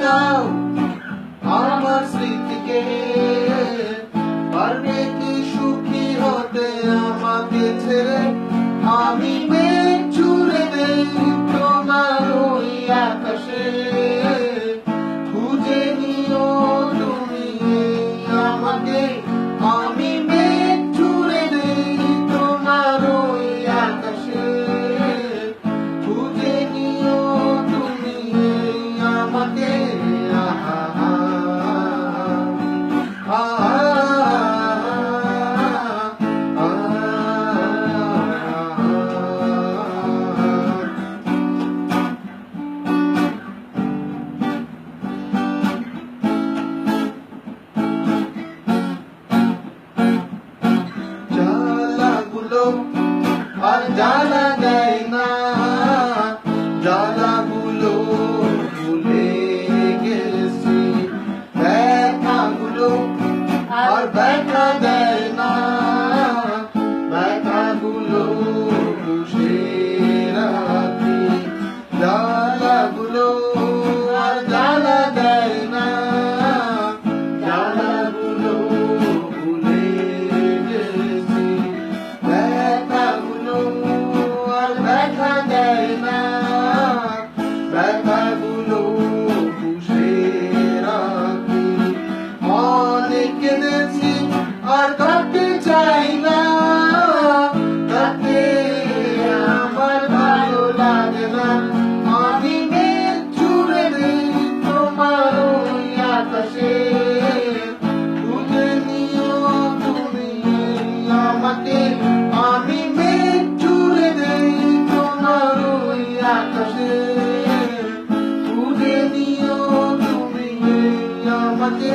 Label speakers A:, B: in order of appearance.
A: দাও আমার স্মৃতিকে, পারবে কি সুখী হতে আমাকে ছেড়ে? আমি মেঘ ছুঁড়ে দেই তোমার ওই আকাশে, খুঁজে নিও তুমি আমাকে। আমি মেঘ ছুঁড়ে দেই তোমার ওই আকাশে, খুঁজে নিও তুমি আমাকে। আর জানা দেয় না, জ্বালাগুলো ভুলে গেছি, ব্যথাগুলো আর ব্যথা দেয় না, ব্যথাগুলো বুঝে রাখি, জ্বালাগুলো আর জ্বালা দেয় না, জ্বালাগুলো ভুলে গেছি, ব্যথাগুলো আর ব্যথা দেয় না, ব্যথাগুলো বুঝে রাখি। অনেক কেঁদেছি আর কাঁদতে চাই না, তাতে আমার ভালো লাগে না। আমি মেঘ ছুঁড়ে দেই তোমার ওই আকাশে, খুঁজে নিও তুমি আমাকে। আমি মেঘ ছুঁড়ে দেই তোমার ওই আকাশে, খুঁজে নিও তুমি আমাকে।